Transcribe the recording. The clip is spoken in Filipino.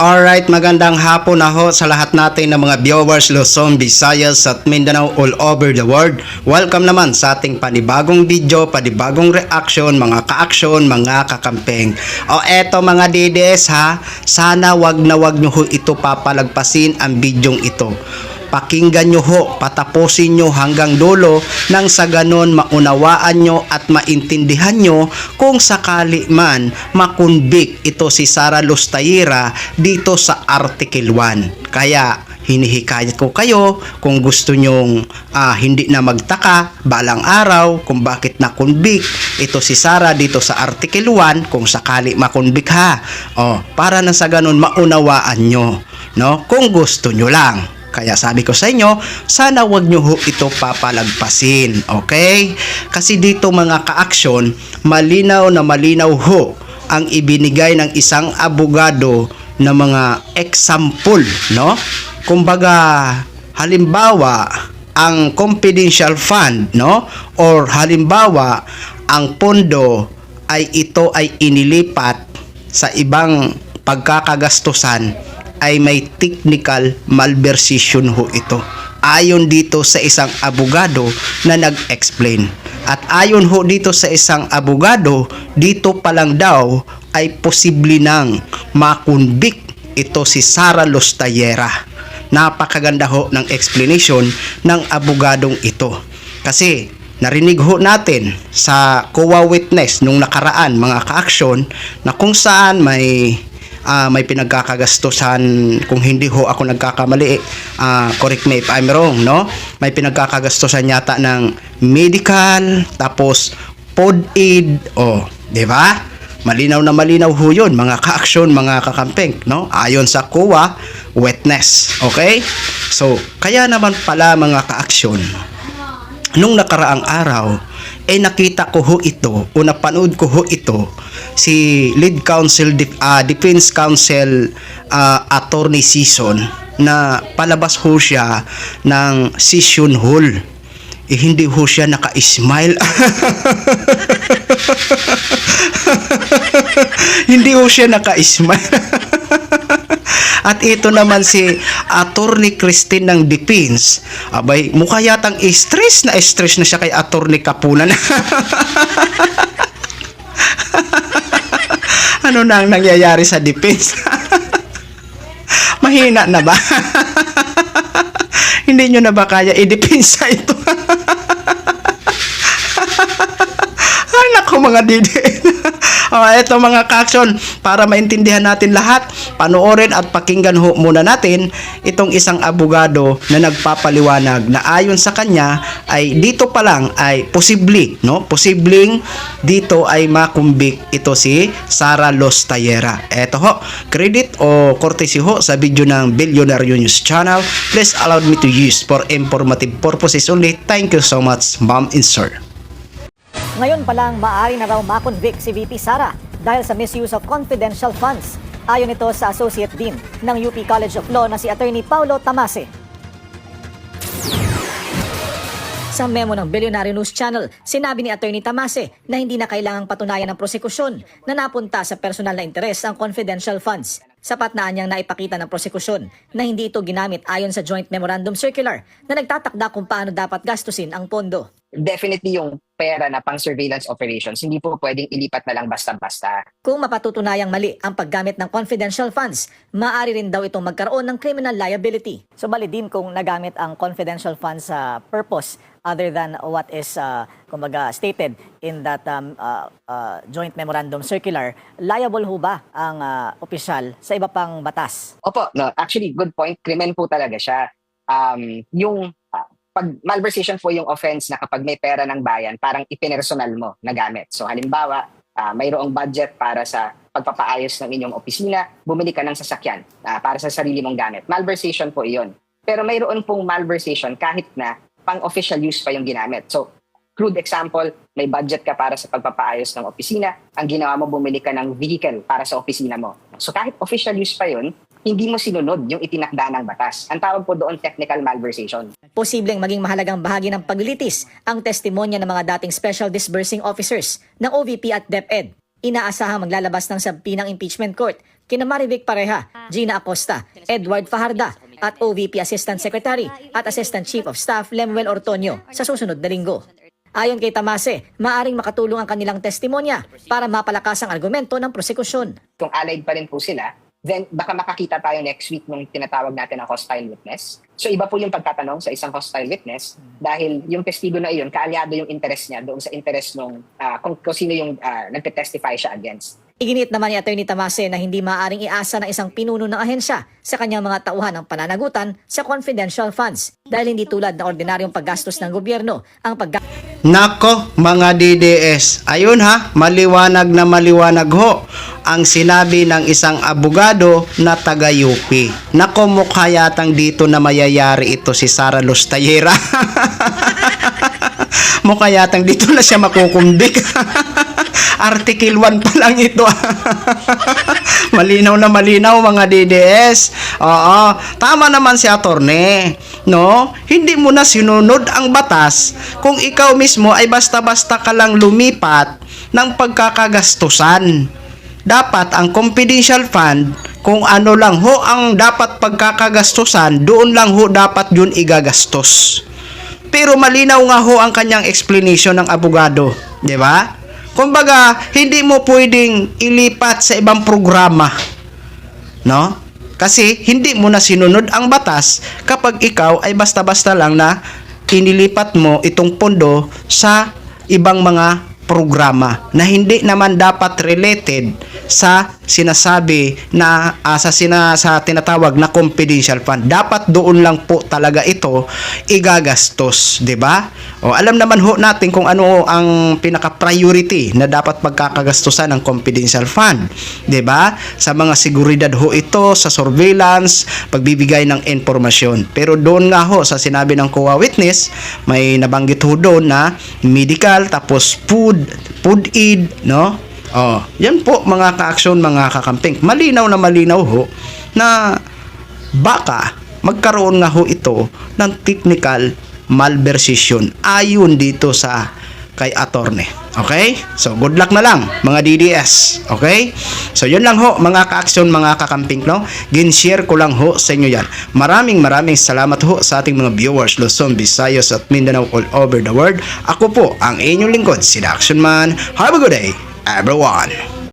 Alright, magandang hapon na ho sa lahat natin ng mga viewers Luzon, Visayas at Mindanao all over the world. Welcome naman sa ating panibagong video, panibagong reaction, mga ka-action, mga kakampeng. O eto mga DDS ha, sana wag nyo ho ito papalagpasin ang bidyong ito. Pakinggan nyo ho, patapusin nyo hanggang dulo nang sa ganon maunawaan nyo at maintindihan nyo kung sakali man makunbik ito si Sara Lustayera dito sa Article 1. Kaya hinihikayat ko kayo kung gusto nyong hindi na magtaka balang araw kung bakit nakunbik ito si Sara dito sa Article 1 kung sakali makunbik ha. Para na sa ganon maunawaan nyo, no? Kung gusto nyo lang. Kaya sabi ko sa inyo, sana wag nyo ho ito papalagpasin, okay? Kasi dito mga ka-aksyon, malinaw na malinaw ho ang ibinigay ng isang abogado na mga example, no? Kumbaga, halimbawa, ang confidential fund, no? Or halimbawa, ang pondo ito ay inilipat sa ibang pagkakagastusan ay may technical malversation ho ito. Ayon dito sa isang abogado na nag-explain. At ayon ho dito sa isang abogado, dito pa lang daw ay posible nang makunbik ito si Sara Lustayera. Napakaganda ho ng explanation ng abogadong ito. Kasi narinig ho natin sa COA witness nung nakaraan mga ka-aksyon na kung saan may pinagkakagastusan, kung hindi ho ako nagkakamali, correct me if I'm wrong, no? May pinagkakagastusan yata ng medical, tapos food aid, di ba? Malinaw na malinaw ho yun, mga ka-aksyon, mga kakampeng, no? Ayon sa COA witness, okay? So, kaya naman pala mga ka-aksyon, nung nakaraang araw, nakita ko ho ito, o napanood ko ho ito, si lead counsel, defense counsel attorney Season, na palabas ho siya ng session hall. Hindi ho siya naka-smile. Hindi ho siya naka-smile. At ito naman si Attorney Christine ng Defense. Abay, mukha yatang stress na siya kay Attorney Kapunan. Ano na ang nangyayari sa defense? Mahina na ba? Hindi nyo na ba kaya i-depensa ito? Ay, naku mga didi. Ito mga ka-action, para maintindihan natin lahat, panoorin at pakinggan ho muna natin itong isang abogado na nagpapaliwanag na ayon sa kanya ay dito pa lang ay posibleng dito ay makumbik ito si Sara Lustayera. Ito ho, credit o courtesy ho sa video ng Billionaire News Channel. Please allow me to use for informative purposes only. Thank you so much, ma'am and sir. Ngayon pa lang maaari na raw makonvict si VP Sara dahil sa misuse of confidential funds. Ayon ito sa Associate Dean ng UP College of Law na si Attorney Paulo Tamase. Sa memo ng Billionaire News Channel, sinabi ni Attorney Tamase na hindi na kailangang patunayan ng prosekusyon na napunta sa personal na interes ang confidential funds. Sapat na anyang naipakita ng prosekusyon na hindi ito ginamit ayon sa Joint Memorandum Circular na nagtatakda kung paano dapat gastusin ang pondo. Definitely yung pera na pang surveillance operations, hindi po pwedeng ilipat na lang basta-basta. Kung mapatutunayang mali ang paggamit ng confidential funds, maaari rin daw itong magkaroon ng criminal liability. So mali din kung nagamit ang confidential funds sa purpose other than what is kumbaga stated in that Joint Memorandum Circular. Liable ho ba ang opisyal sa iba pang batas? Opo, no, actually good point, krimen po talaga siya. Pag malversation po yung offense na kapag may pera ng bayan, parang ipinersonal mo na gamit. So halimbawa, mayroong budget para sa pagpapaayos ng inyong opisina, bumili ka ng sasakyan para sa sarili mong gamit. Malversation po iyon. Pero mayroon pong malversation kahit na pang-official use pa yung ginamit. So, crude example, may budget ka para sa pagpapaayos ng opisina, ang ginawa mo, bumili ka ng vehicle para sa opisina mo. So kahit official use pa yun, hindi mo sinunod yung itinakda ng batas. Ang tawag po doon technical malversation. Posibleng maging mahalagang bahagi ng paglilitis ang testimonya ng mga dating Special Disbursing Officers ng OVP at DepEd. Inaasahang maglalabas ng subpoena ng impeachment court kina Marivic Pareha, Gina Acosta, Edward Fajarda, at OVP Assistant Secretary at Assistant Chief of Staff Lemuel Ortonio sa susunod na linggo. Ayon kay Tamase, maaring makatulong ang kanilang testimonya para mapalakas ang argumento ng prosekusyon. Kung allied pa rin po sila, then baka makakita tayo next week nung tinatawag natin na hostile witness. So iba po yung pagtatanong sa isang hostile witness dahil yung testigo na iyon, kaalyado yung interest niya doon sa interest nung kung sino yung nagte-testify siya against. Iginit naman ni Atty. Tamase na hindi maaaring iasa ng isang pinuno ng ahensya sa kanyang mga tauhan ng pananagutan sa confidential funds dahil hindi tulad ng ordinaryong paggastos ng gobyerno ang Nako, mga DDS, ayun ha, maliwanag na maliwanag ho ang sinabi ng isang abogado na taga-UP. Nako, mukha yatang dito na mayayari ito si Sara Lustayera. Mukha yatang dito na siya makukumbik. Article 1 pa lang ito. Malinaw na malinaw, mga DDS. Oo, tama naman si attorney. No? Hindi mo na sinunod ang batas kung ikaw mismo ay basta-basta ka lang lumipat ng pagkakagastusan. Dapat ang confidential fund, kung ano lang ho ang dapat pagkakagastusan, doon lang ho dapat yun igagastos. Pero malinaw nga ho ang kanyang explanation ng abogado, di ba? Kumbaga, hindi mo pwedeng ilipat sa ibang programa. No? Kasi hindi mo na sinunod ang batas kapag ikaw ay basta-basta lang na inilipat mo itong pondo sa ibang mga programa na hindi naman dapat related sa sinasabi na sa tinatawag na confidential fund. Dapat doon lang po talaga ito igagastos, 'di ba? O alam naman ho natin kung ano ang pinaka-priority na dapat pagkakagastusan ng confidential fund, 'di ba? Sa mga seguridad ho ito, sa surveillance, pagbibigay ng informasyon. Pero doon nga ho sa sinabi ng COA witness, may nabanggit ho doon na medical tapos food aid, no? Oh, yan po mga ka-aksyon, mga kakamping. Malinaw na malinaw ho na baka magkaroon nga ho ito ng technical malversation ayon dito sa kay attorney. Okay? So, good luck na lang mga DDS. Okay? So, yun lang ho mga ka-aksyon, mga kakamping, no? Gin-share ko lang ho sa inyo yan. Maraming salamat ho sa ating mga viewers Luzon, Visayas at Mindanao all over the world. Ako po ang inyong lingkod, si The Action Man. Have a good day, everyone.